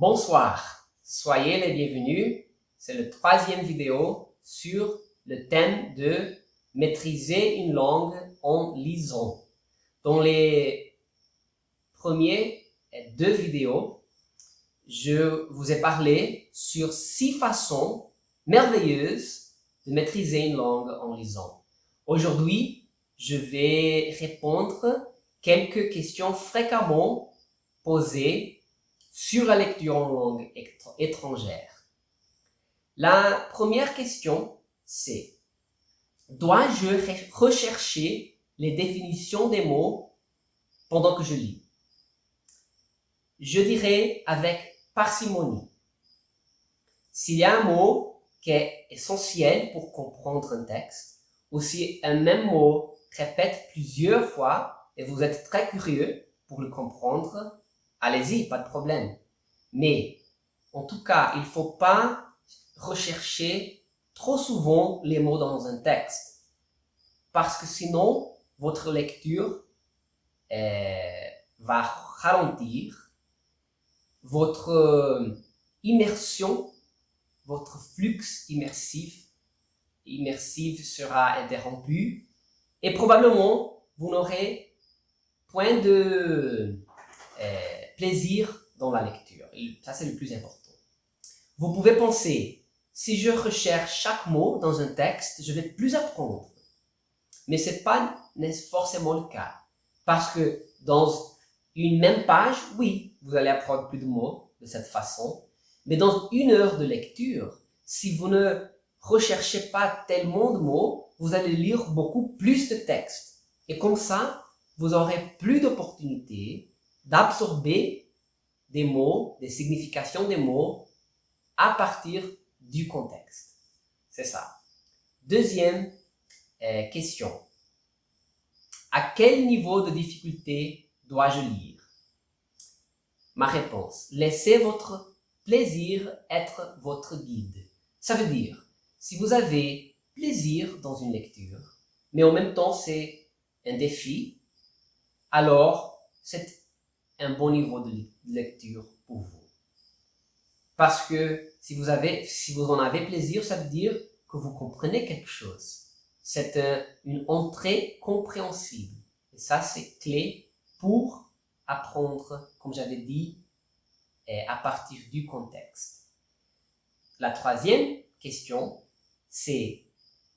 Bonsoir, soyez les bienvenus. C'est la troisième vidéo sur le thème de maîtriser une langue en lisant. Dans les premières deux vidéos, je vous ai parlé sur 6 façons merveilleuses de maîtriser une langue en lisant. Aujourd'hui, je vais répondre quelques questions fréquemment posées sur la lecture en langue étrangère. La première question, c'est: dois-je rechercher les définitions des mots pendant que je lis? Je dirais avec parcimonie. S'il y a un mot qui est essentiel pour comprendre un texte, ou si un même mot répète plusieurs fois et vous êtes très curieux pour le comprendre, allez-y, pas de problème. Mais, en tout cas, il ne faut pas rechercher trop souvent les mots dans un texte. Parce que sinon, votre lecture va ralentir, votre immersion, votre flux immersif sera interrompu et probablement vous n'aurez point de plaisir dans la lecture. Et ça, c'est le plus important. Vous pouvez penser, si je recherche chaque mot dans un texte, je vais plus apprendre. Mais ce n'est pas forcément le cas. Parce que dans une même page, oui, vous allez apprendre plus de mots de cette façon. Mais dans 1 heure de lecture, si vous ne recherchez pas tellement de mots, vous allez lire beaucoup plus de textes. Et comme ça, vous aurez plus d'opportunités d'absorber des mots, des significations des mots à partir du contexte. C'est ça. Deuxième question. À quel niveau de difficulté dois-je lire? Ma réponse: laissez votre plaisir être votre guide. Ça veut dire, si vous avez plaisir dans une lecture, mais en même temps c'est un défi, alors c'est un bon niveau de lecture pour vous. Parce que si vous en avez plaisir, ça veut dire que vous comprenez quelque chose. C'est une entrée compréhensible. Et ça, c'est clé pour apprendre, comme j'avais dit, à partir du contexte. La troisième question, c'est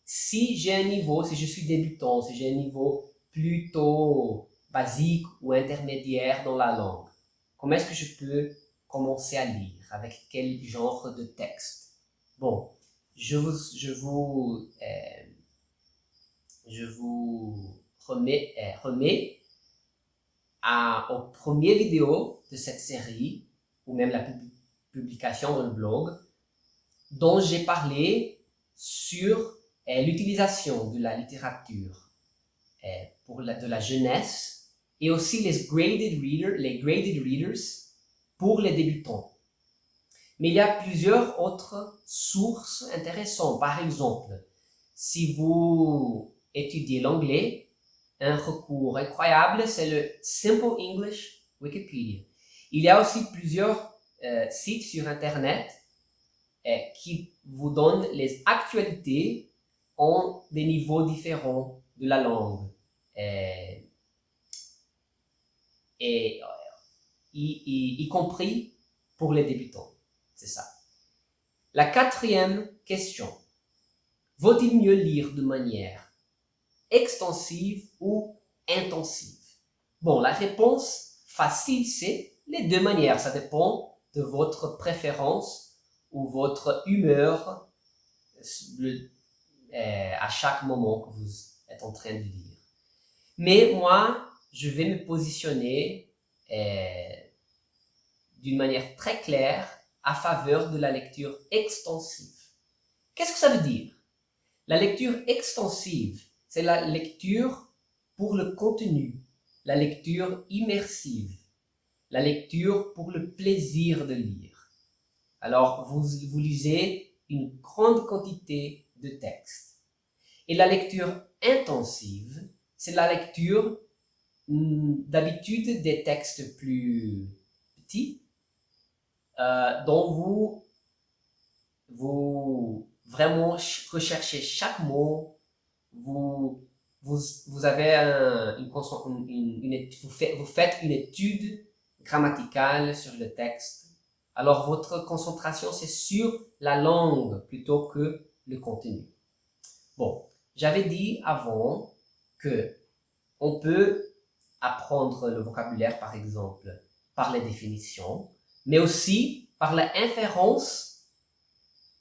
si j'ai un niveau, si je suis débutant, si j'ai un niveau plutôt basique ou intermédiaire dans la langue, comment est-ce que je peux commencer à lire? Avec quel genre de texte? Bon, je vous remets aux premières vidéos de cette série, ou même la publication dans le blog, dont j'ai parlé sur l'utilisation de la littérature de la jeunesse et aussi les graded readers pour les débutants. Mais il y a plusieurs autres sources intéressantes. Par exemple, si vous étudiez l'anglais, un recours incroyable, c'est le Simple English Wikipédia. Il y a aussi plusieurs sites sur Internet qui vous donnent les actualités en des niveaux différents de la langue. Y compris pour les débutants. C'est ça. La quatrième question. Vaut-il mieux lire de manière extensive ou intensive? Bon, la réponse facile, c'est les deux manières. Ça dépend de votre préférence ou votre humeur à chaque moment que vous êtes en train de lire. Mais moi, je vais me positionner d'une manière très claire à faveur de la lecture extensive. Qu'est-ce que ça veut dire? La lecture extensive, c'est la lecture pour le contenu, la lecture immersive, la lecture pour le plaisir de lire. Alors, vous lisez une grande quantité de textes. Et la lecture intensive, c'est la lecture d'habitude des textes plus petits, dont vous vraiment recherchez chaque mot, vous avez vous faites une étude grammaticale sur le texte. Alors votre concentration c'est sur la langue plutôt que le contenu. Bon, j'avais dit avant que on peut apprendre le vocabulaire par exemple par les définitions, mais aussi par l'inférence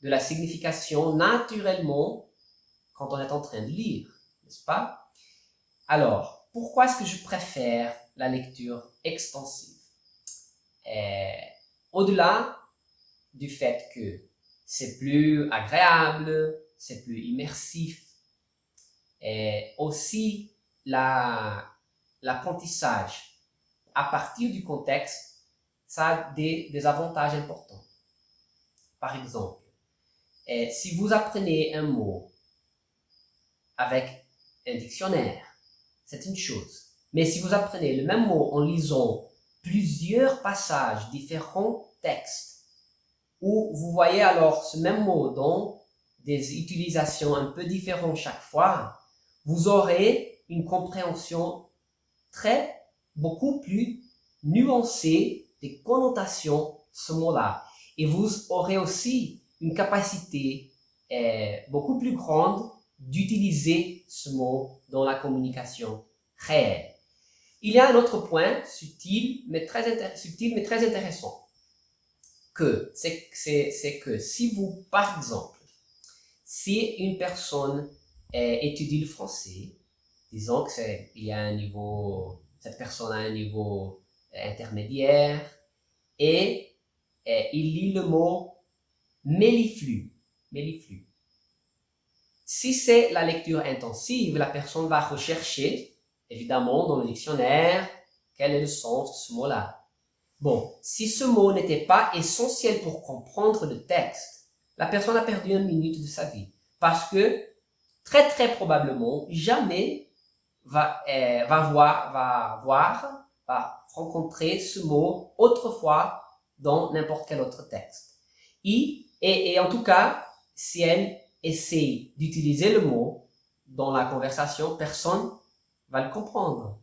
de la signification naturellement quand on est en train de lire, n'est-ce pas? Alors, pourquoi est-ce que je préfère la lecture extensive? Au-delà du fait que c'est plus agréable, c'est plus immersif, et aussi l'apprentissage à partir du contexte, ça a des avantages importants. Par exemple, si vous apprenez un mot avec un dictionnaire, c'est une chose. Mais si vous apprenez le même mot en lisant plusieurs passages, différents textes, où vous voyez alors ce même mot dans des utilisations un peu différentes chaque fois, vous aurez une compréhension beaucoup plus nuancée des connotations de ce mot-là. Et vous aurez aussi une capacité beaucoup plus grande d'utiliser ce mot dans la communication réelle. Il y a un autre point subtil mais très intéressant, c'est que si vous, par exemple, si une personne étudie le français, disons que cette personne a un niveau intermédiaire et il lit le mot melliflu. Si c'est la lecture intensive, la personne va rechercher, évidemment, dans le dictionnaire, quel est le sens de ce mot-là. Bon, si ce mot n'était pas essentiel pour comprendre le texte, la personne a perdu 1 minute de sa vie. Parce que, très probablement, jamais va rencontrer ce mot autrefois dans n'importe quel autre texte. Et en tout cas, si elle essaye d'utiliser le mot dans la conversation, personne va le comprendre.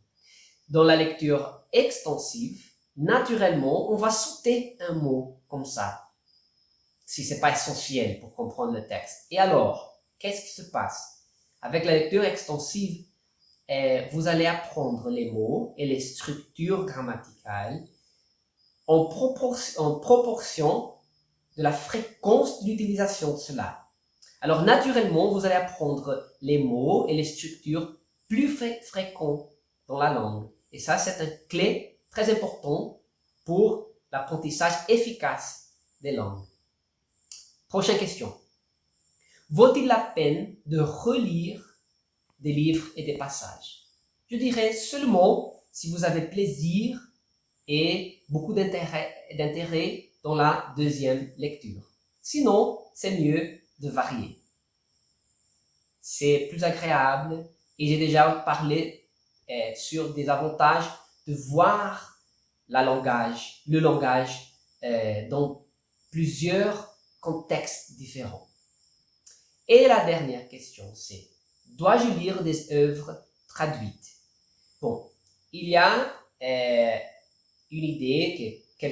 Dans la lecture extensive, naturellement, on va sauter un mot comme ça, si c'est pas essentiel pour comprendre le texte. Et alors, qu'est-ce qui se passe? Avec la lecture extensive, vous allez apprendre les mots et les structures grammaticales en proportion de la fréquence d'utilisation de cela. Alors, naturellement, vous allez apprendre les mots et les structures plus fréquents dans la langue. Et ça, c'est une clé très importante pour l'apprentissage efficace des langues. Prochaine question. Vaut-il la peine de relire des livres et des passages? Je dirais seulement si vous avez plaisir et beaucoup d'intérêt dans la deuxième lecture. Sinon, c'est mieux de varier. C'est plus agréable et j'ai déjà parlé sur des avantages de voir le langage dans plusieurs contextes différents. Et la dernière question, c'est: dois-je lire des œuvres traduites? Bon, il y a une idée que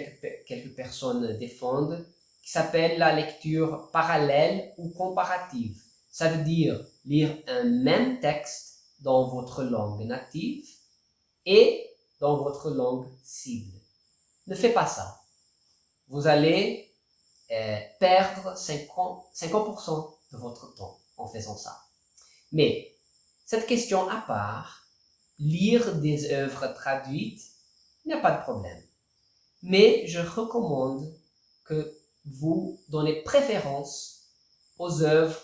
quelques personnes défendent qui s'appelle la lecture parallèle ou comparative. Ça veut dire lire un même texte dans votre langue native et dans votre langue cible. Ne faites pas ça. Vous allez perdre 50% de votre temps en faisant ça. Mais cette question à part, lire des œuvres traduites, il n'y a pas de problème. Mais je recommande que vous donnez préférence aux œuvres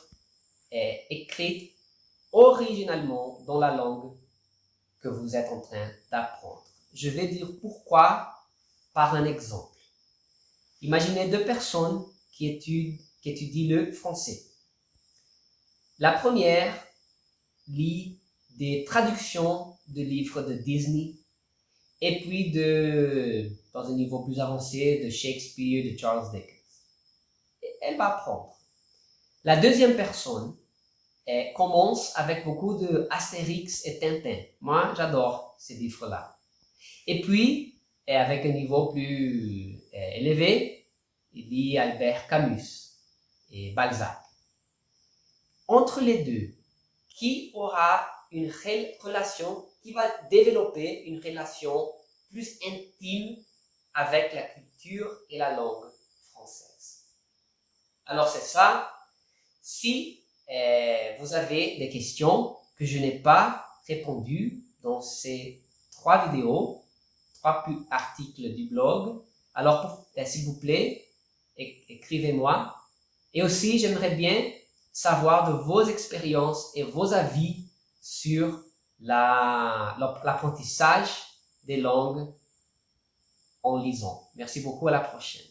écrites originalement dans la langue que vous êtes en train d'apprendre. Je vais dire pourquoi par un exemple. Imaginez 2 personnes qui étudient le français. La première lit des traductions de livres de Disney et puis de dans un niveau plus avancé de Shakespeare, de Charles Dickens. Et elle va apprendre. La deuxième personne commence avec beaucoup de Astérix et Tintin. Moi, j'adore ces livres-là. Et puis, avec un niveau plus élevé, il lit Albert Camus et Balzac. Entre les deux, qui aura une relation, qui va développer une relation plus intime avec la culture et la langue française? Alors c'est ça. Si vous avez des questions que je n'ai pas répondues dans ces 3 vidéos, 3 articles du blog, alors s'il vous plaît, écrivez-moi. Et aussi, j'aimerais bien savoir de vos expériences et vos avis sur l'apprentissage des langues en lisant. Merci beaucoup, à la prochaine.